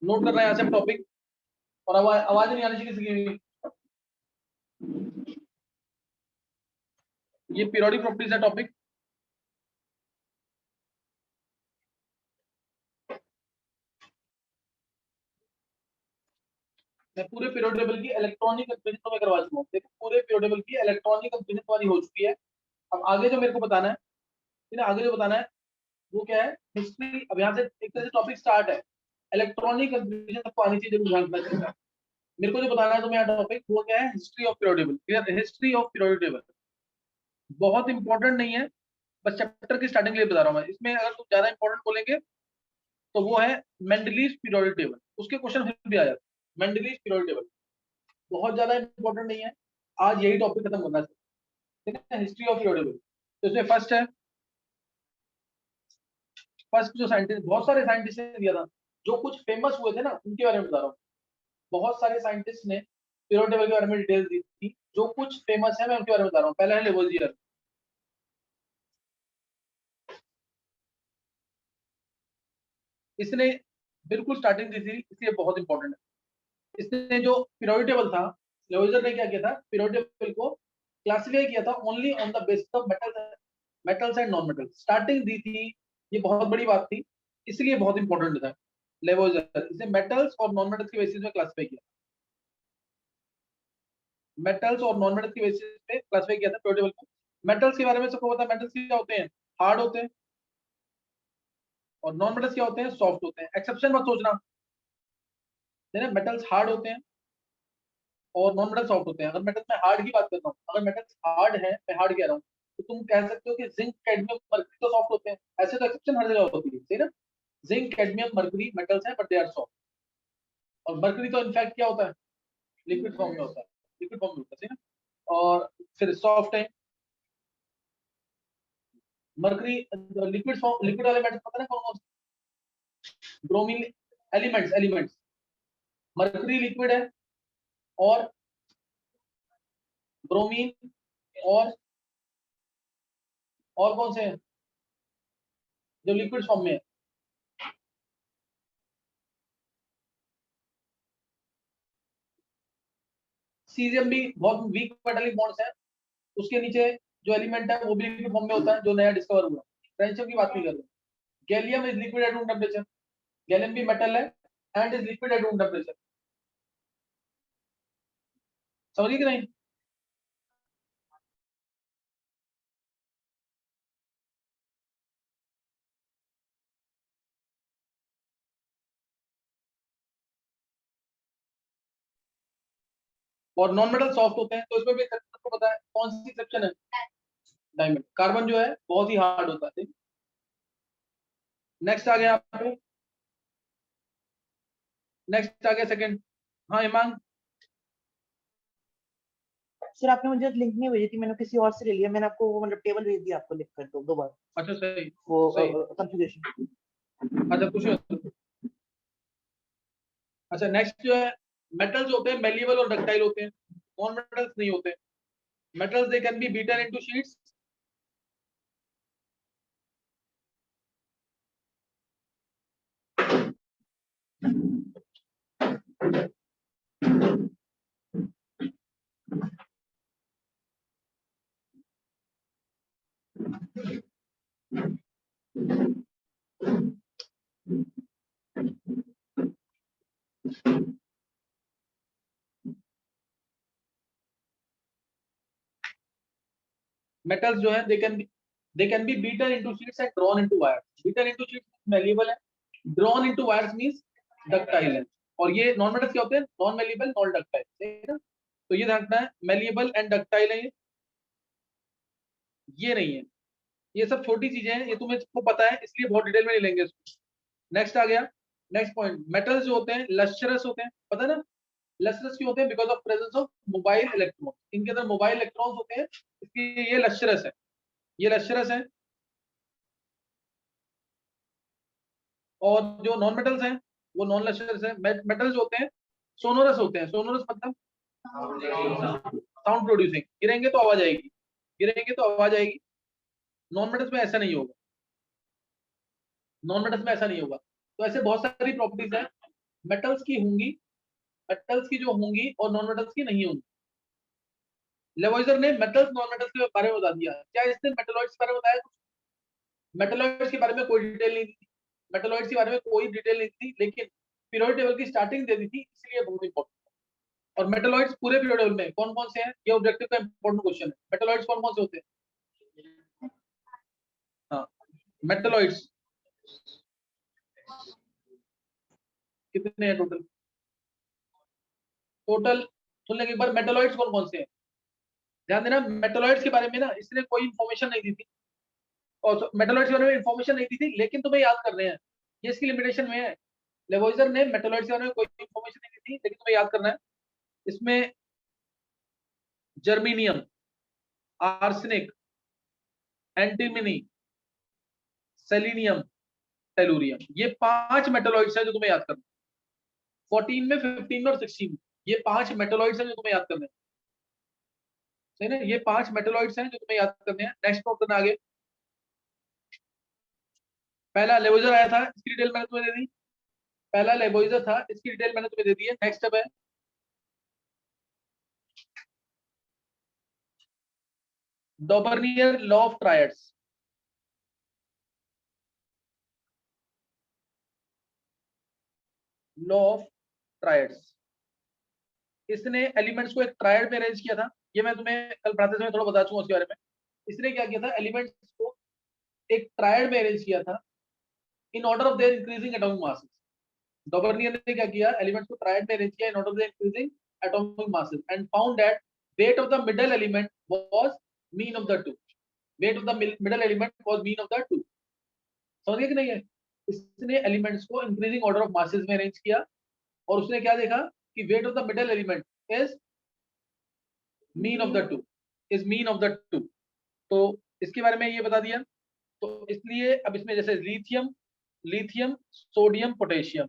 Note करना है यहाँ से टॉपिक, और आवाज नहीं आनी चाहिए किसी की भी। ये पीरियोडिक प्रॉपर्टीज है टॉपिक। मैं पूरे पीरियोडिक टेबल की इलेक्ट्रॉनिक कंफिगरेशन तो मैं करवा चुका हूँ। देखो पूरे पीरियोडिक टेबल की इलेक्ट्रॉनिक कंफिगरेशन तुम्हारी हो चुकी है। अब आगे जो मेरे को बताना है, आगे जो बताना है वो क्या है, हिस्ट्री। अब यहाँ से एक तरह से टॉपिक स्टार्ट है, इलेक्ट्रॉनिक कंफिगरेशन सबको आनी चाहिए, ध्यान रखना चाहिए। मेरे को जो बताना है तुम्हें यहाँ टॉपिक वो क्या है, history of periodic table. Clear, history of periodic table बहुत इंपॉर्टेंट नहीं है, बस चैप्टर की स्टार्टिंग के लिए बता रहा हूँ मैं। इसमें अगर तुम ज्यादा इंपॉर्टेंट बोलेंगे तो वो है मेंडलीव पीरियोडिक टेबल, उसके क्वेश्चन फिर भी आ जाते हैं। मेंडलीव पीरियोडिक टेबल बहुत ज्यादा इंपॉर्टेंट नहीं है, आज यही टॉपिक खत्म करना चाहिए, ठीक है। हिस्ट्री ऑफ पीरियोडिक टेबल, तो इसमें फर्स्ट है, फर्स्ट जो साइंटिस्ट, बहुत सारे साइंटिस्ट ने दिया था, जो कुछ फेमस हुए थे ना उनके बारे में बता रहा हूँ। बहुत सारे साइंटिस्ट ने पीरियोडिक टेबल के बारे में डिटेल्स दी थी, जो कुछ फेमस है मैं उनके बारे में बता रहा हूँ। पहला है लेवोजियर, इसने बिल्कुल स्टार्टिंग दी थी, इसलिए बहुत इंपॉर्टेंट है। इसने जो पीरियोडिक टेबल था, लेवोजियर ने क्या किया था, पीरियोडिक टेबल को क्लासिफाई किया था only on the basis of metals and non metals. Starting the थी, ये बहुत बड़ी बात थी, इसलिए बहुत इंपॉर्टेंट था। लेवोजियर इसे मेटल्स और नॉन मेटल्स के बेसिस में क्लासिफाई किया, मेटल्स और नॉन मेटल्स के बेसिस पे क्लासिफाई किया था पीरियोडिक टेबल को। मेटल्स के बारे में सबको पता है, मेटल्स क्या होते हैं, हार्ड होते हैं, और नॉन मेटल्स क्या होते हैं, सॉफ्ट होते हैं। एक्सेप्शन मत सोचना, मेटल्स हार्ड होते हैं और नॉन मेटल सॉफ्ट होते हैं। अगर मेटल में हार्ड की बात करता हूँ, अगर मेटल्स हार्ड है, मैं हार्ड कह रहा हूँ, तो तुम कह सकते हो कि जिंक कैडमियम मरकरी तो सॉफ्ट होते हैं, ऐसे तो एक्सेप्शन हर जगह होती है, सही ना। जिंक कैडमियम मरकरी मेटल्स हैं बट दे आर सॉफ्ट, और मरकरी तो इनफैक्ट क्या होता है, लिक्विड फॉर्म में होता है, लिक्विड फॉर्म में होता है, सही ना। और फिर सॉफ्ट है मरकरी, लिक्विड फॉर्म, लिक्विड वाले मेटल पता है कौन कौन से, ब्रोमीन, एलिमेंट्स। मरकरी लिक्विड है, और ब्रोमीन, और कौन से हैं जो लिक्विड फॉर्म में है। सीजियम भी बहुत वीक मेटालिक बॉन्ड्स है, उसके नीचे जो एलिमेंट है वो भी लिक्विड फॉर्म में होता है, जो नया डिस्कवर हुआ। फ्रेंडशिप की बात नहीं कर रहे। Gallium is liquid at room temperature, gallium भी मेटल है and is liquid at room temperature, समझिए कि नहीं। और नॉन मेटल सॉफ्ट होते हैं, तो इसमें भी सबको पता है कौन सी एक्सेप्शन है, डायमंड। कार्बन जो है बहुत ही हार्ड होता है। नेक्स्ट आ गया आपको, नेक्स्ट आ गया सेकंड। हाँ ईमान, सर आपने मुझे लिंक नहीं भेजी थी, मैंने किसी और से ले लिया। मैंने आपको वो मतलब टेबल भेज दिया आपको लिख कर दो बार। अच्छा सही, वो सही। कंफिगरेशन। अच्छा कुछ, अच्छा नेक्स्ट जो है, मेटल्स होते हैं मेलिएबल और डक्टाइल होते हैं, नॉन मेटल्स नहीं होते। Metals they can be beaten into sheets, metals जो है they can be beaten into sheets and drawn into wires. Beaten into sheets malleable है, drawn into wires means ductile है। और ये नॉन मेटल्स क्या होते हैं, नॉन मेलिएबल नॉन डक्टाइल, ठीक है ना। तो ये ध्यान रखना है, मेलिएबल एंड डक्टाइल है ये नहीं है। ये सब छोटी चीजें हैं, ये तुम्हें सबको पता है, इसलिए बहुत डिटेल में नहीं लेंगे इसको। नेक्स्ट आ गया, नेक्स्ट पॉइंट, मेटल्स जो होते हैं लस्टरस होते हैं, पता है ना। लस्टरस क्यों होते हैं, because of presence of mobile electron, इनके अंदर मोबाइल इलेक्ट्रॉन्स होते हैं, इसलिए ये लस्टरस है, ये लस्टरस है। और जो नॉन मेटल्स हैं वो नॉन लस्टरस है। मेटल्स होते हैं सोनोरस होते हैं, सोनोरस मतलब साउंड प्रोड्यूसिंग, गिरेंगे तो आवाज आएगी, गिरेंगे तो आवाज आएगी। नॉन मेटल्स में ऐसा नहीं होगा, नॉन मेटल्स में ऐसा नहीं होगा। तो ऐसे बहुत सारी प्रॉपर्टीज है, मेटल्स की होंगी, मेटल्स की जो होंगी और नॉन मेटल्स की नहीं होंगी। लेवोइजर ने मेटल्स नॉन मेटल्स के बारे में बता दिया। क्या इसने मेटलॉइड्स के बारे में बताया? मेटलॉइड्स के बारे में कोई डिटेल नहीं दी थी, मेटलॉइड्स के बारे में कोई डिटेल नहीं थी, लेकिन पीरियोडिक टेबल की स्टार्टिंग दे दी थी, इसलिए बहुत इंपॉर्टेंट। और मेटलॉइड्स पूरे पीरियोडिक टेबल में कौन कौन से हैं, ये ऑब्जेक्टिव का इंपॉर्टेंट क्वेश्चन है। मेटलॉइड्स कौन कौन से होते हैं? हाँ, मेटलॉइड्स कितने हैं टोटल? टोटल सुन लेंगे एक बार, मेटलॉइड्स कौन कौन से हैं। ध्यान देना, मेटलॉइड्स के बारे में ना इसने कोई इन्फॉर्मेशन नहीं दी थी, और मेटलॉइड्स के बारे में इन्फॉर्मेशन नहीं दी थी, लेकिन तुम्हें याद करने हैं, ये इसकी लिमिटेशन में है। लेवोइजर ने मेटलॉइड्स के बारे में कोई इन्फॉर्मेशन नहीं दी थी, लेकिन तुम्हें याद करना है। इसमें germanium, arsenic, antimony, selenium, tellurium, ये 5 मेटलॉइड्स हैं जो तुम्हें याद करना है। 14 में, 15 में और 16 में, ये 5 मेटलॉइड्स हैं जो तुम्हें याद करने हैं। सही ना, ये 5 मेटलॉइड्स हैं जो तुम्हें याद करने हैं। नेक्स्ट नोट करना आगे। पहला लेवोइजर आया था, इसकी डिटेल मैंने तुम्हें दे दी। पहला लेवोइजर था, इसकी डिटेल मैंने तुम्हें दे दी है। नेक्स्ट अब है डॉबर्नियर law of triads. Law of triads, इसने एलिमेंट्स को एक ट्रायड में अरेंज किया था। ये मैं तुम्हें कल पढ़ाते समय थोड़ा बता चुका उसके बारे में। इसने क्या किया था, एलिमेंट्स को एक ट्रायड में अरेंज किया था in order of their increasing atomic masses. डॉबर्नियर ने क्या किया, एलिमेंट्स को ट्रायड में अरेंज किया in order of their increasing atomic masses and found that weight of the middle element was mean of the two. weight of the middle element was mean of the two. समझ गए कि नहीं है? इसने elements को increasing order of masses में arrange किया, और उसने क्या देखा कि weight of the middle element is mean of the two, is mean of the two. तो इसके बारे में ये बता दिया। तो इसलिए अब इसमें जैसे lithium, lithium, sodium, potassium,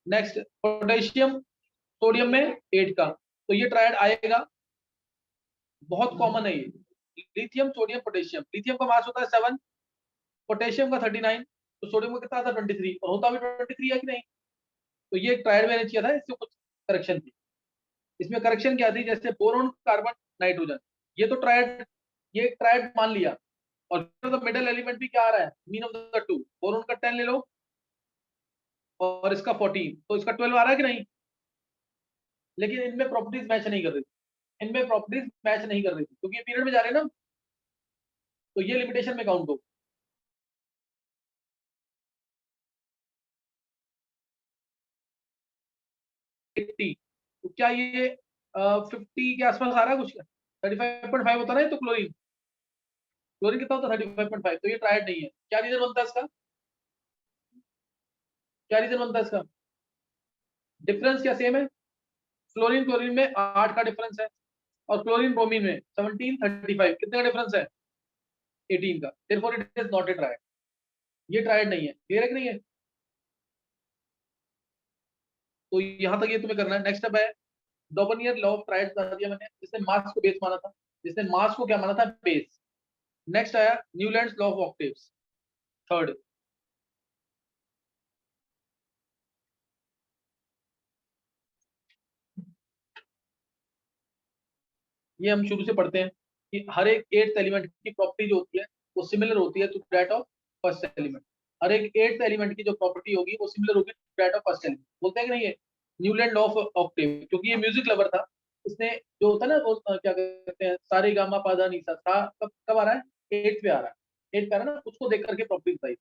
next potassium, sodium में 8 का, तो ये ट्रायड आएगा, बहुत कॉमन है ये। Lithium, sodium, potassium. लिथियम का मास होता है 7, पोटेशियम का 39, तो सोडियम का कितना आता है 23, और होता भी 23 है कि नहीं। तो ये ट्रायड मैंने किया था, इससे कुछ करेक्शन थी। इसमें करेक्शन क्या थी, जैसे बोरोन, कार्बन, नाइट्रोजन, ये तो ट्रायड, ये ट्रायड मान लिया। और मिडल एलिमेंट भी क्या आ रहा है, mean of the two. Boron का 10 ले लो और इसका 14, तो इसका 12 आ रहा है कि नहीं। लेकिन इनमें प्रॉपर्टीज मैच नहीं कर रही थी, इनमें प्रॉपर्टीज मैच नहीं कर रही थी, क्योंकि ये पीरियड में जा रहे हैं ना, तो ये लिमिटेशन में काउंट हो। 80, तो क्या ये 50 के आसपास आ रहा है कुछ? 35.5 होता है ना, तो क्लोरीन, क्लोरीन कितना होता है 35.5, तो ये ट्रायड नहीं है। क्या रीजन बनता है इसका, क्या रीजन बनता है इसका? डिफरेंस क्या सेम है? फ्लोरीन क्लोरीन में 8 का डिफरेंस है, और क्लोरीन ब्रोमीन में 17, 35, कितने का डिफरेंस है? 18 का। Therefore it is not a triad, ये ट्रायड नहीं है। क्लियर है कि नहीं है? तो यहां तक ये तुम्हें करना है। नेक्स्ट अब है डॉबर्नियर लॉ ऑफ ट्रायड, बता दिया मैंने, जिसने मास को बेस माना था, जिसने मास को क्या माना था, बेस। नेक्स्ट आया Newlands law of octaves, third. ये हम शुरू से पढ़ते हैं कि हर एक एट्थ एलिमेंट की प्रॉपर्टी जो होती है वो सिमिलर होती है to that of first element. हर एक एट्थ एलिमेंट की जो प्रॉपर्टी होगी वो सिमिलर होगी to that of first element. बोलते हैं कि नहीं है न्यूलैंड लॉ ऑफ ऑक्टेव, क्योंकि ये म्यूजिक लवर था। इसने जो होता है ना वो क्या कहते हैं, सारे गामा पादा नीसा सा, कब कब आ रहा है, एट्थ पे आ रहा है। एट्थ पे आ रहा है ना, उसको देख करके प्रॉपर्टी बताई।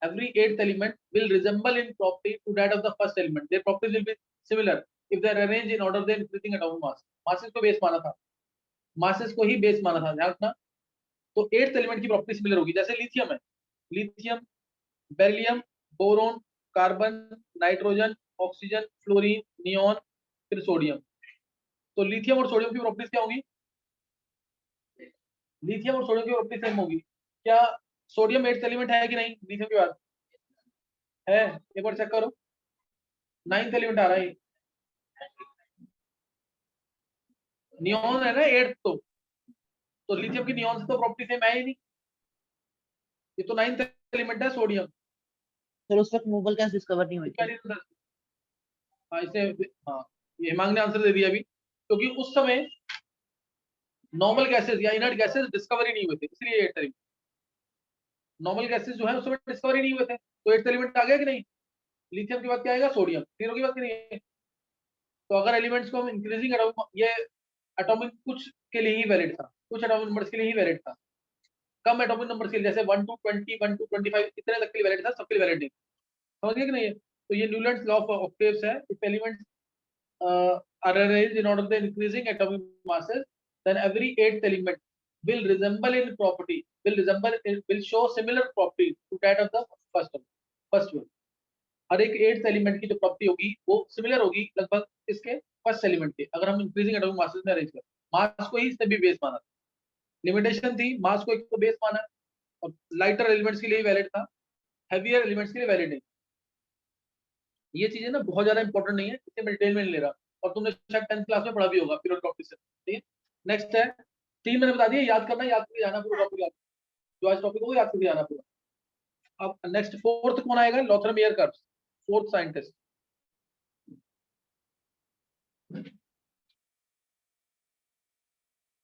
Every eighth element will resemble in property to that of the first element. Their properties will be similar if they are arranged in order then increasing atomic mass. Masses को base माना था, masses को ही base माना था, ध्यान रखना। तो eighth element की प्रॉपर्टी सिमिलर होगी। जैसे लिथियम है, lithium beryllium, boron, carbon, nitrogen, oxygen, fluorine, neon, फिर सोडियम। तो लिथियम और सोडियम की प्रॉपर्टीज क्या होगी? लिथियम और सोडियम की प्रॉपर्टी सेम होगी। क्या सोडियम 8th एलिमेंट है कि नहीं लिथियम के बाद? है, एक बार चेक करो। 9th एलिमेंट आ रहा है, नियॉन है ना 8th। तो लिथियम की नियॉन से तो प्रॉपर्टी सेम है ही नहीं, ये तो 9th एलिमेंट है सोडियम। फिर उस वक्त नोबल गैस डिस्कवर नहीं हुई क्या थी। reason है? हाँ इसे, हाँ ये हिमांग ने आंसर दे दिया अभी, क्योंकि उस समय नॉर्मल गैसेस या इनर्ट गैसेस डिस्कवर ही नहीं हुए थे, इसलिए 8th एलिमेंट। नॉर्मल गैसेस जो है उस समय डिस्कवर ही नहीं हुए थे, तो 8th एलिमेंट आ गया कि नहीं? लिथियम के बाद क्या आएगा? सोडियम। क्लियर होगी बात कि नहीं? तो अगर एलिमेंट्स को हम इंक्रीजिंग ये एटॉमिक कुछ के लिए ही वैलिड था, कुछ एटॉमिक नंबर्स के लिए ही वैलिड था, कम एटॉमिक नंबर्स के लिए जैसे 1 to 20, 1 to 25 इतने तक के लिए वैलिड था, सबके लिए वैलिड नहीं। समझ गए कि नहीं? तो ये न्यूलैंड्स लॉ ऑफ ऑक्टेव्स है। If elements are arranged in order to increasing atomic masses, then every 8th element will resemble in property, will show similar property to that of the first one। हर एक 8th element की जो property होगी वो similar होगी लगभग इसके first element के, अगर हम इंक्रीजिंग एटॉमिक मासेस में अरेंज करें। मास को ही इसने भी बेस माना, लिमिटेशन थी मास को एक तो बेस माना, और लाइटर एलिमेंट्स के लिए वैलिड था, हैवियर एलिमेंट्स के लिए वैलिड नहीं। ये चीजें ना बहुत ज्यादा इंपॉर्टेंट नहीं है, इसे मैं डिटेल में नहीं ले रहा, और तुमने शायद 10th क्लास में पढ़ा भी होगा पीरियड टॉपिक से। ठीक है, नेक्स्ट है 3 मैंने बता दिया, याद करना, याद करके जाना पूरा टॉपिक, याद जो आज टॉपिक हो याद करके जाना पूरा। अब नेक्स्ट 4th कौन आएगा? लॉथरमियर कर्व्स, 4th साइंटिस्ट।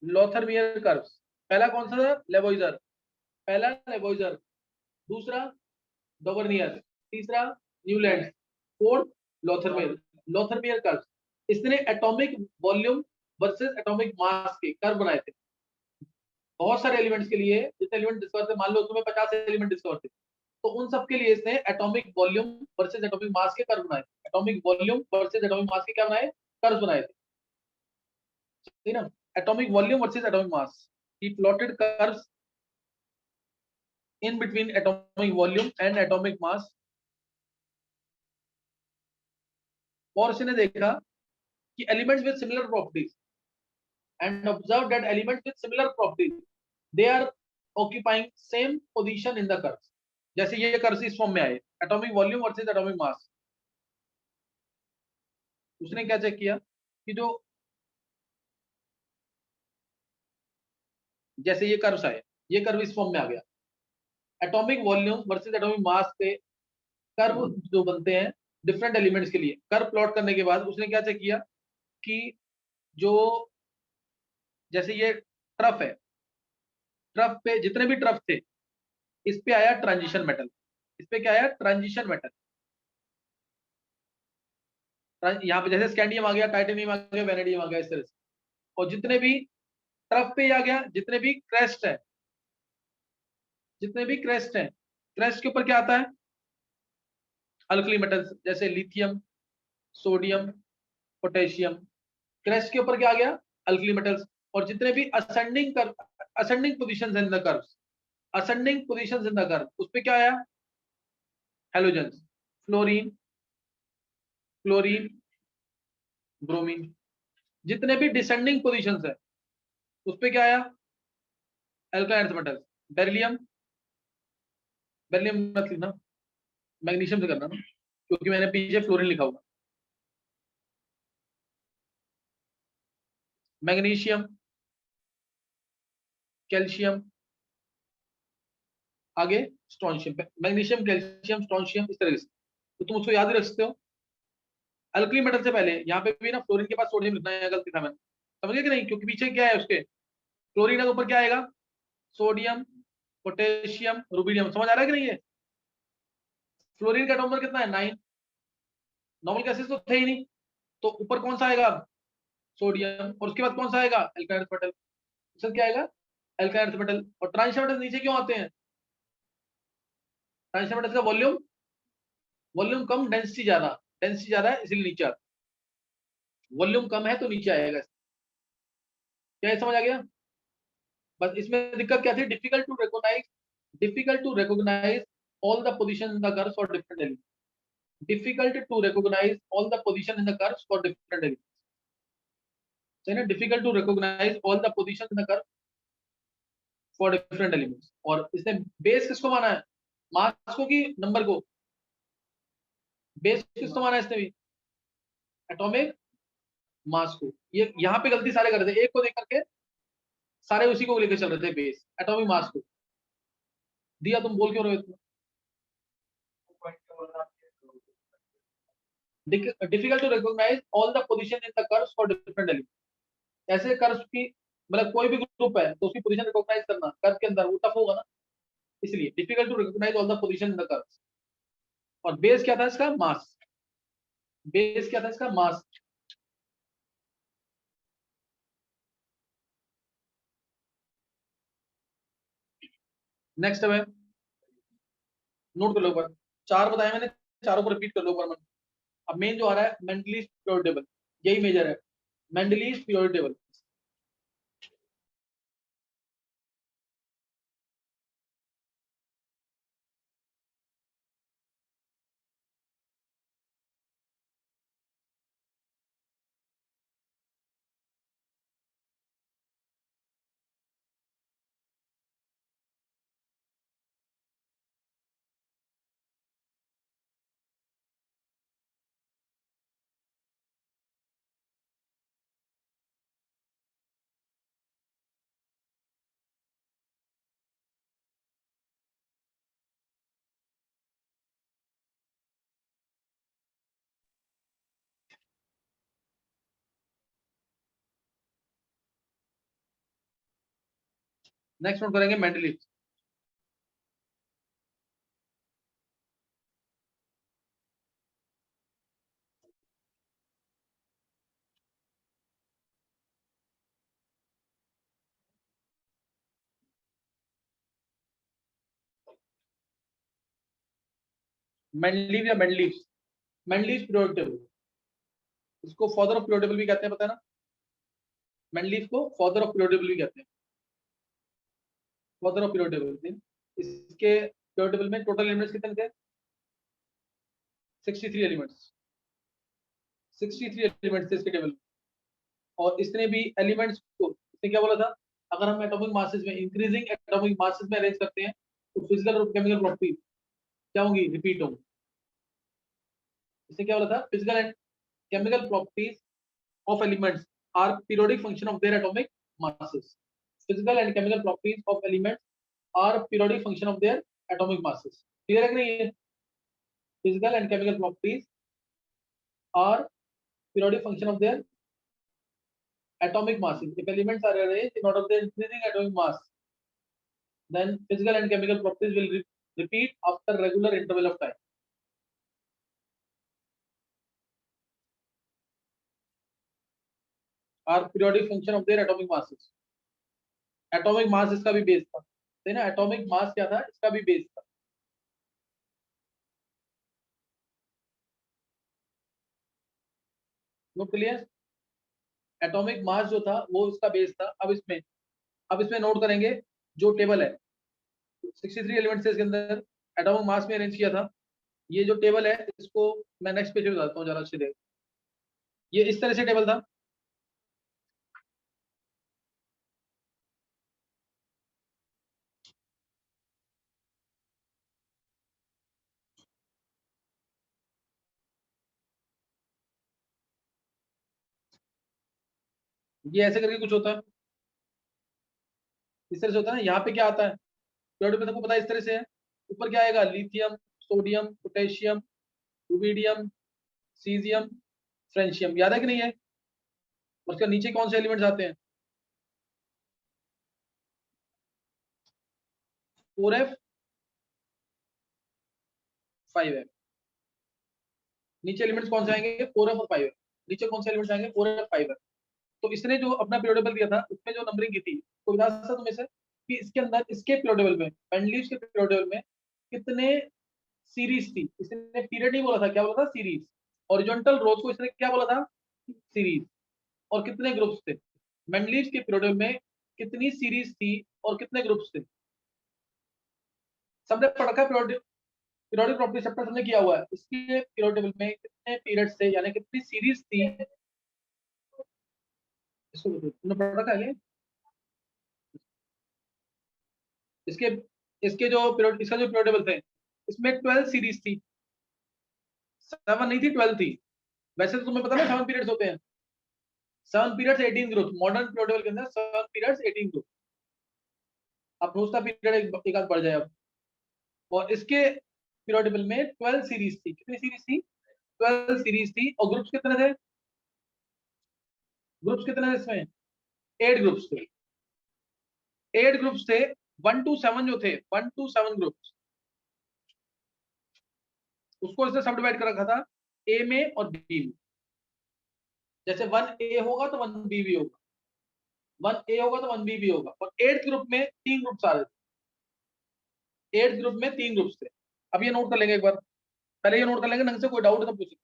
लॉथरमियर कर्व्स, पहला कौन सा था? लेवोइजर। पहला लेवोइजर, दूसरा डोवर्नियर, तीसरा न्यूलैंड, फोर्थ लॉथरमियर। लॉथरमियर कर्व्स, इसने atomic volume versus atomic mass के कर्व बनाए थे बहुत सारे एलिमेंट्स के लिए। जितने एलिमेंट डिस्कवर थे, मान लो तुम्हें 50 एलिमेंट डिस्कवर थे, तो उन सब के लिए इसने atomic volume versus atomic mass के कर्व बनाए थे। Atomic volume versus atomic mass के क्या बनाए? कर्व बनाए थे, ठीक ना? Atomic volume versus atomic mass, he plotted curves in between atomic volume and atomic mass। और उसने देखा कि elements with similar properties and observe that elements with similar properties they are occupying same position in the curves। जैसे ये curve इस form में आए, atomic volume versus atomic mass. उसने क्या चेक किया कि जो जैसे ये कर्व्स आए, ये कर्व इस फॉर्म में आ गया, atomic volume versus atomic mass के कर्व जो बनते हैं डिफरेंट एलिमेंट्स के लिए, कर्व प्लॉट करने के बाद उसने क्या चेक किया कि जो जैसे ये ट्रफ है, ट्रफ पे जितने भी ट्रफ थे, इस पे आया ट्रांजिशन मेटल, इस पे क्या आया? Transition metal. यहाँ पे जैसे स्कैंडियम आ गया, टाइटेनियम आ गया, वेनेडियम आ गया, इस तरह से। और जितने भी ट्रफ पे आ गया, जितने भी क्रेस्ट है, जितने भी क्रेस्ट है, क्रेस्ट के ऊपर क्या आता है? अल्कली मेटल्स, जैसे लिथियम, सोडियम, पोटेशियम। क्रेस्ट के ऊपर क्या आ गया? Alkali metals. और जितने भी ascending curve, ascending positions in the curves, ascending positions in the curve, उस पे क्या आया? Halogens, fluorine, chlorine, bromine. जितने भी डिसेंडिंग पोजीशंस है, उस पे क्या आया? Alkyl earth metals, beryllium, beryllium मत लिखना, मैग्नीशियम से करना ना, क्योंकि मैंने पीछे फ्लोरीन लिखा हुआ। मैग्नीशियम, कैल्शियम, आगे स्ट्रोंशियम। मैग्नीशियम, कैल्शियम, स्ट्रोंशियम, इस तरह से, तो तुम उसको याद ही रख सकते हो। अल्कली मेटल से पहले यहाँ पे भी ना फ्लोरीन के पास सोडियम लिखना है, गलती था मैंने, समझ गए कि नहीं? क्योंकि पीछे क्या है उसके? क्लोरीन के ऊपर क्या आएगा? Sodium, potassium, rubidium. समझ आ रहा है कि नहीं? है फ्लोरीन का नंबर कितना है? 9। नॉर्मल गैसेस तो थे ही नहीं, तो ऊपर कौन सा आएगा? सोडियम। और उसके बाद कौन सा आएगा? Alkyl earth metal. सर क्या आएगा? Alkyl earth metal. और ट्रांजिशन मेटल नीचे क्यों आते हैं? ट्रांजिशन मेटल का वॉल्यूम, वॉल्यूम कम, डेंसिटी ज्यादा, डेंसिटी ज्यादा है इसलिए नीचे आता है। वॉल्यूम कम है तो नीचे आएगा। क्या समझ आ गया? बस इसमें दिक्कत क्या थी? Difficult to recognise, difficult to recognise all the positions in the curves for different elements. Difficult to recognize all the position in the curves for different elements. So, difficult to recognize all the positions in the curve for different elements. और इसने base किसको माना है, मास को कि number को, base किसको माना है इसने भी, एटॉमिक मास को। ये यहाँ पे गलती सारे कर रहे थे, एक को देख करके सारे उसी को लेकर चल रहे थे, बेस एटॉमिक मास को दिया। तुम बोल क्यों रहे हो? Difficult to recognise all the position in the curves for different element. ऐसे कर्व्स की मतलब कोई भी ग्रुप है तो उसकी पोजीशन रिकॉग्नाइज करना कर्व के अंदर वो टफ होगा ना, इसलिए difficult to recognise all the position in the curves. और बेस क्या था इसका, मास। बेस क्या था इसका, मास। नेक्स्ट है, नोट कर लो ऊपर, चार बताए मैंने, चारों को रिपीट कर लो ऊपर। अब मेन जो आ रहा है मेंडलीज पीरियोडिक टेबल, यही मेजर है, Mendeleev's periodic table. Next note करेंगे मेंडलीव। मेंडलीव या मेंडलीव, मेंडलीव पीरियोडिक टेबल, इसको फादर ऑफ पीरियोडिक टेबल भी कहते हैं, पता है ना, मेंडलीव को फादर ऑफ पीरियोडिक टेबल भी कहते हैं, फादर ऑफ पीरियोडिक टेबल। इसके पीरियोडिक टेबल में टोटल एलिमेंट्स कितने थे, 63 एलिमेंट्स, 63 एलिमेंट्स थे इसके टेबल में। और इसने भी एलिमेंट्स को, इसने क्या बोला था, अगर हम एटॉमिक मासेस में इंक्रीजिंग एटॉमिक मासेस में अरेंज करते हैं तो फिजिकल और केमिकल प्रॉपर्टीज क्या होंगी, रिपीट होंगी। इसने क्या बोला था, physical and chemical properties of elements are periodic function of their atomic masses. Physical and chemical properties of elements are periodic function of their atomic masses. Clear है कि नहीं? Physical and chemical properties are periodic function of their atomic masses. If elements are arranged in order of their increasing atomic mass, then physical and chemical properties will repeat after regular interval of time. Are periodic function of their atomic masses. Atomic mass इसका भी base था, है ना, atomic mass क्या था, इसका भी base था। नोट क्लियर, एटॉमिक मास जो था वो इसका बेस था। अब इसमें नोट करेंगे जो टेबल है, 63 एलिमेंट्स इसके अंदर, एटॉमिक मास में अरेंज किया था। ये जो टेबल है इसको मैं नेक्स्ट पेज पे बताता हूँ जरा अच्छे से। ये इस तरह से टेबल था, ये ऐसे करके कुछ होता है, इस तरह से होता है ना। यहाँ पे क्या आता है, पीरियोडिक में सबको पता है इस तरह से है। ऊपर क्या आएगा, lithium, sodium, potassium, rubidium, caesium, francium, याद है कि नहीं है। और उसके नीचे कौन से एलिमेंट्स आते हैं, 4f 5f। नीचे एलिमेंट्स कौन से आएंगे, 4f और 5f। नीचे कौन से एलिमेंट्स आएंगे, 4f 5f। तो इसने जो अपना पीरियोडिक दिया था उसमें जो नंबरिंग की थी, तो बता सकता तुम्हें से कि इसके अंदर इसके पीरियोडिक में, मेंडलीव के पीरियोडिक में कितने सीरीज थी। इसने पीरियड नहीं बोला था, क्या बोला था, सीरीज। हॉरिजॉन्टल रोज को इसने क्या बोला था, सीरीज। और कितने ग्रुप्स थे, मेंडलीव के पीरियोडिक में कितनी सीरीज थी और कितने ग्रुप्स थे। सबने पढ़ा पीरियोडिक, पीरियोडिक प्रॉपर्टी चैप्टर हमने किया हुआ है, इसके पीरियोडिक टेबल में कितने पीरियड से यानी कितनी सीरीज थी, इसको तुमने पढ़ा था क्या? इसके इसके जो पीरियड, इसका जो पीरियोड टेबल थे, इसमें 12 सीरीज थी, 7 नहीं थी 12 थी। वैसे तो तुम्हें पता है 7 पीरियड्स होते हैं, 7 periods 18 group, modern period table के अंदर 7 पीरियड्स 18 ग्रुप। अब दूसरा पीरियड एक आध बढ़ जाए अब। और इसके पीरियड टेबल में 12 सीरीज थी, कितनी सीरीज थी? 12 सीरीज थी। और ग्रुप्स कितने थे? ग्रुप्स कितने थे इसमें? 8 ग्रुप्स थे, 8 ग्रुप्स थे। 1 to 7 जो थे, 1 to 7 ग्रुप्स, उसको इसने सब डिवाइड कर रखा था ए में और बी में। जैसे 1A होगा तो 1B भी होगा, 1A होगा तो 1B भी होगा। और 8th ग्रुप में 3 ग्रुप्स आ रहे थे, 8th ग्रुप में 3 ग्रुप्स थे। अब ये नोट कर लेंगे एक बार, पहले ये नोट कर लेंगे ढंग से, कोई डाउट है तो पूछिए।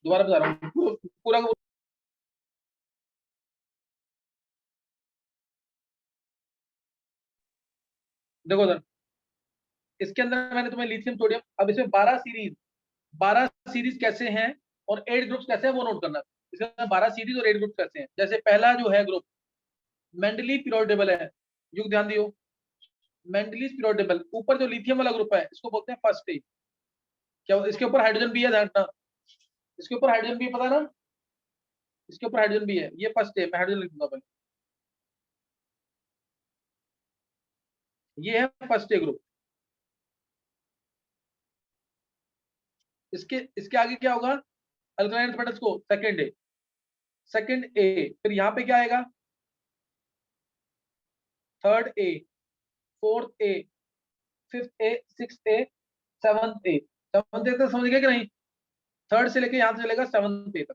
दोबारा बता रहा हूँ पूरा देखो सर, इसके अंदर मैंने तुम्हें लिथियम सोडियम, अब इसमें 12 सीरीज कैसे हैं और 8 ग्रुप्स कैसे हैं वो नोट करना। इसके अंदर 12 सीरीज और 8 ग्रुप्स कैसे हैं। जैसे पहला जो है ग्रुप मेंडली पीरियोड टेबल है, युग ध्यान दियो, मेंडलीज पीरियोड टेबल। ऊपर जो लिथियम वाला ग्रुप है इसको बोलते हैं फर्स्ट स्टेज। क्या इसके ऊपर हाइड्रोजन भी है? ध्यान रखना, इसके ऊपर हाइड्रोजन भी पता है ना, इसके ऊपर हाइड्रोजन भी है। ये फर्स्ट है, मैं हाइड्रोजन लिख दूंगा पहले, ये है फर्स्ट ए ग्रुप। इसके इसके आगे क्या होगा? अल्कलाइन अर्थ मेटल्स को सेकंड ए, सेकंड ए। फिर यहाँ पे क्या आएगा? Third A, fourth A, fifth A, sixth A, seventh A. Seventh A तक समझ गए कि नहीं? थर्ड से लेके यहाँ से चलेगा सेवंथ ए तक,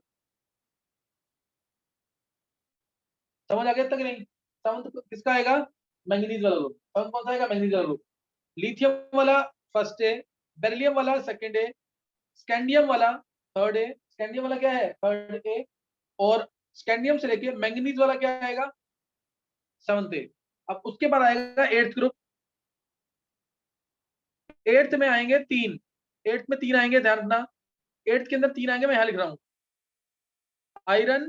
समझ आ गया तक नहीं? सेवंथ किसका आएगा? मैंगनीज वाला ग्रुप। सेवंथ कौन सा आएगा? मैंगनीज वाला ग्रुप। लिथियम वाला फर्स्ट ए, बेरिलियम वाला सेकंड ए, स्कैंडियम वाला थर्ड ए। स्कैंडियम वाला क्या है? Third A. और स्कैंडियम से लेके मैंगनीज वाला क्या आएगा? सेवंथ ए। अब उसके बाद आएगा एट्थ ग्रुप। एट्थ में आएंगे 3, एट्थ में 3 आएंगे, ध्यान रखना। एट्थ के अंदर 3 आएंगे, मैं यहां लिख रहा हूं, आयरन,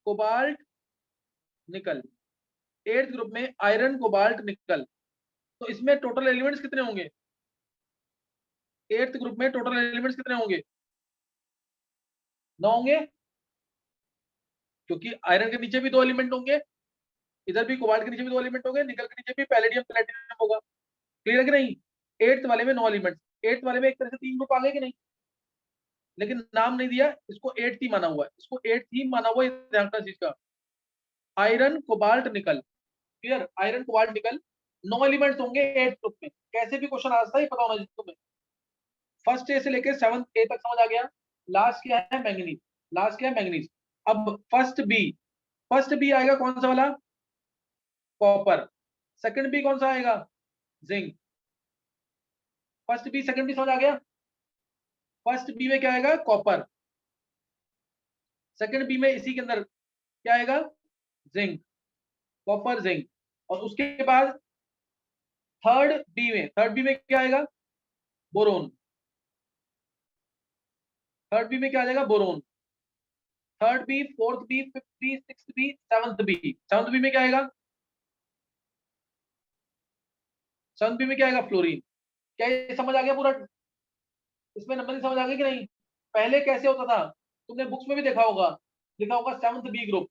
कोबाल्ट, निकल। एट्थ ग्रुप में आयरन, कोबाल्ट, निकल। तो इसमें टोटल एलिमेंट्स कितने होंगे? एट्थ ग्रुप में टोटल एलिमेंट्स कितने होंगे? 9 होंगे, क्योंकि आयरन के नीचे भी 2 एलिमेंट होंगे, इधर भी कोबाल्ट के नीचे भी 2 एलिमेंट होंगे, निकल के नीचे भी पैलेडियम प्लेटिनम होगा। क्लियर है कि नहीं? एट्थ वाले में 9 एलिमेंट्स। एट्थ वाले में एक तरह से 3 ग्रुप आ गए कि नहीं? लेकिन नाम नहीं दिया, इसको एट्थ ही माना हुआ है, इसको एट्थ ही माना हुआ है, ध्यान रखना चीज का। आयरन, कोबाल्ट, निकल। क्लियर? आयरन, कोबाल्ट, निकल, 9 एलिमेंट्स होंगे एट्थ ग्रुप में। कैसे भी क्वेश्चन आता है पता होना चाहिए तुम्हें। फर्स्ट ए से लेकर 7th ए तक समझ आ गया। लास्ट क्या है? मैंगनीज। लास्ट क्या है? मैंगनीज। अब फर्स्ट बी, फर्स्ट बी आएगा कौन सा वाला? कॉपर। सेकंड बी कौन सा आएगा? Zinc. First B second B समझ आ गया? फर्स्ट बी में क्या आएगा? कॉपर। सेकंड बी में इसी के अंदर क्या आएगा? Zinc, copper, zinc. और उसके बाद थर्ड बी में क्या आएगा? बोरोन। थर्ड बी में क्या आ जाएगा? Boron. Third B, fourth B, fifth B, sixth B, seventh B. Seventh B में क्या आएगा? सेवंथ बी में क्या आएगा? फ्लोरीन। क्या ये समझ आ गया पूरा? इसमें नंबर समझ आ गया कि नहीं? पहले कैसे होता था? तुमने बुक्स में भी देखा होगा, लिखा होगा 7th B group.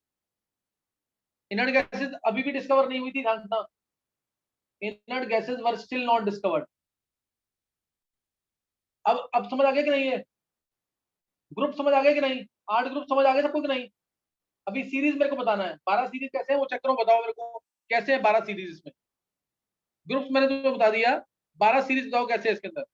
Inert gases अभी भी डिस्कवर नहीं हुई थी, ध्यान रखना। Inert gases were still not discovered. अब समझ आ गया कि नहीं है? ग्रुप समझ आ गया कि नहीं? 8 ग्रुप समझ आ गए सबको कि नहीं? अभी सीरीज मेरे को बताना है, 12 सीरीज कैसे है वो चेक करो, बताओ मेरे को कैसे है 12 सीरीज इसमें। ग्रुप्स मैंने तुम्हें बता दिया, 12 सीरीज बताओ कैसे है इसके अंदर।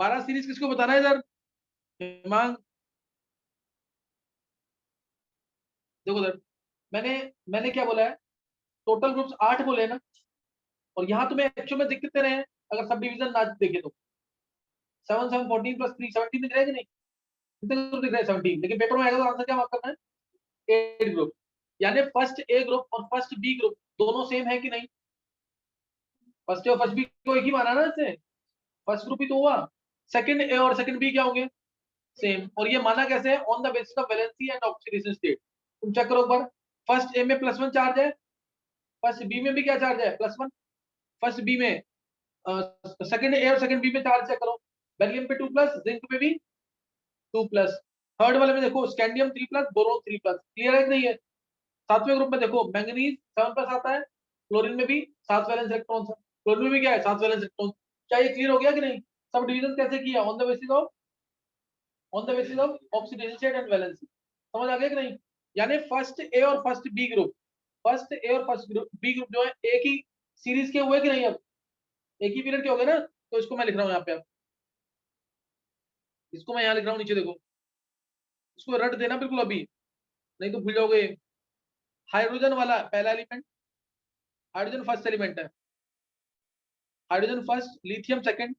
बारह सीरीज किसको बताना है इधर? हिमांग देखो इधर, मैंने मैंने क्या बोला है, टोटल ग्रुप्स 8 बोले ना, और यहाँ तुम्हें एक्चुअल में दिख कितने रहे हैं अगर सब डिवीजन ना देखे तो? 7 7 14 प्लस 3 17 दिख रहे हैं कि नहीं? कितने ग्रुप दिख रहे हैं? 17। लेकिन पेपर में आएगा तो आंसर क्या मार्क करना है? 8 ग्रुप। यानी फर्स्ट ए ग्रुप और फर्स्ट बी ग्रुप दोनों सेम है कि नहीं? फर्स्ट ए और फर्स्ट बी को एक ही माना ना इससे, फर्स्ट ग्रुप ही तो हुआ। सेकंड ए और सेकंड बी क्या होंगे? सेम। और ये माना कैसे है? On the basis of valency and oxidation state. तुम चेक करो एक बार, फर्स्ट ए में +1 चार्ज है, फर्स्ट बी में भी क्या चार्ज है? +1। फर्स्ट बी में सेकंड ए और सेकंड बी में चार्ज चेक करो, बेरिलियम पे 2+, जिंक पे भी 2+। थर्ड वाले में देखो स्कैंडियम 3+, बोरोन 3+। क्लियर है कि नहीं है? सातवें ग्रुप में देखो मैंगनीज 7+ आता है, क्लोरीन में भी 7 वैलेंस इलेक्ट्रॉन है, क्लोरीन में भी क्या है? 7 वैलेंस इलेक्ट्रॉन। क्या ये क्लियर हो गया कि नहीं? सब डिवीजन कैसे किया? On the basis of oxidation state and valency. समझ आ गया कि नहीं? यानी फर्स्ट ए और first B group, first A और फर्स्ट बी ग्रुप जो है एक ही सीरीज के हुए कि नहीं? अब एक ही पीरियड के हो गए ना, तो इसको मैं लिख रहा हूँ यहाँ पे, इसको मैं यहाँ लिख रहा हूँ नीचे देखो, इसको रट देना बिल्कुल अभी, नहीं तो भूल जाओगे। हाइड्रोजन वाला पहला एलिमेंट, हाइड्रोजन फर्स्ट एलिमेंट है, hydrogen first, lithium second,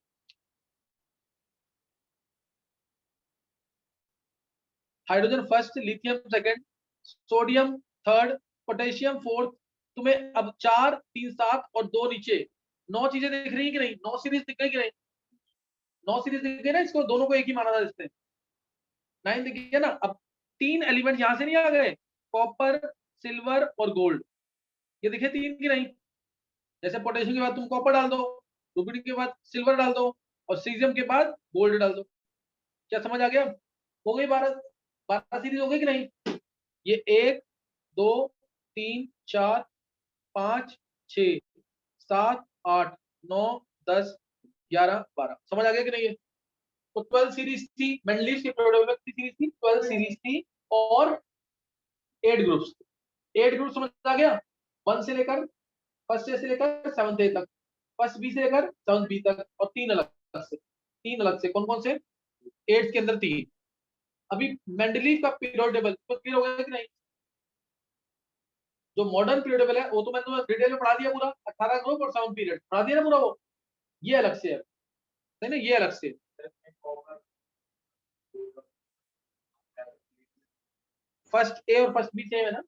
hydrogen first, lithium second, sodium third, potassium fourth. तुम्हें अब 4 3 7 और 2 नीचे 9 चीजें दिख रही है कि नहीं? 9 सीरीज दिख रही कि नहीं? 9 सीरीज दिख गई ना, इसको दोनों को एक ही माना था इसने, 9 दिख गया ना। अब 3 एलिमेंट यहां से नहीं आ गए, कॉपर, सिल्वर और गोल्ड, ये दिखे 3 की नहीं? जैसे पोटेशियम के बाद तुम कॉपर डाल दो, रुबिडियम के बाद सिल्वर डाल दो, और सीजियम के बाद गोल्ड डाल दो। क्या समझ आ गया? हो गई 12, 12 सीरीज हो गई कि नहीं? ये 1 2 3 4 5 6 7 8 9 10 11 12। समझ आ गया कि नहीं? है तो 12 सीरीज थी, मेंडलीव की प्रोडक्ट की सीरीज थी, 12 सीरीज थी, और 8 ग्रुप्स, 8 ग्रुप समझ आ गया? 1 से लेकर, फर्स्ट ए से लेकर 7th ए तक, फर्स्ट बी से लेकर 7th बी तक, और 3 अलग से, 3 अलग से कौन कौन से? 8 के अंदर 3। अभी मेंडलीव का पीरियड टेबल तो क्लियर हो गया कि नहीं? जो मॉडर्न पीरियड टेबल है वो तो मैंने डिटेल में पढ़ा दिया पूरा, 18 ग्रुप और 7 पीरियड पढ़ा दिया ना पूरा वो। ये अलग से है ना, ये अलग से। फर्स्ट ए और फर्स्ट बी सेम है ना,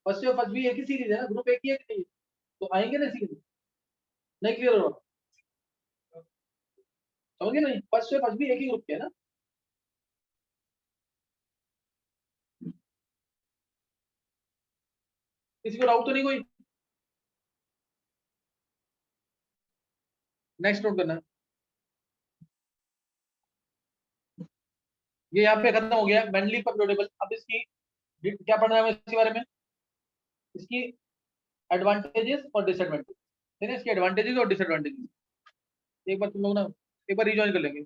फर्स्ट ए और फर्स्ट बी एक ही सीरीज है ना, ग्रुप एक ही है कि नहीं? तो आएंगे ना सीरीज, नहीं क्लियर हो रहा? समझे नहीं? फर्स्ट ए फर्स्ट बी एक ही ग्रुप के है ना। किसी को डाउट तो नहीं कोई? नेक्स्ट नोट करना है। ये यहाँ पे खत्म हो गया मेंडलीव का पीरियड टेबल। अब इसकी क्या पढ़ना है हमें इसके बारे में? इसकी एडवांटेजेस और डिसएडवांटेज है ना, इसके एडवांटेजेस और डिसएडवांटेजेस। एक बार तुम लोग ना एक बार रिजॉइन कर लेंगे।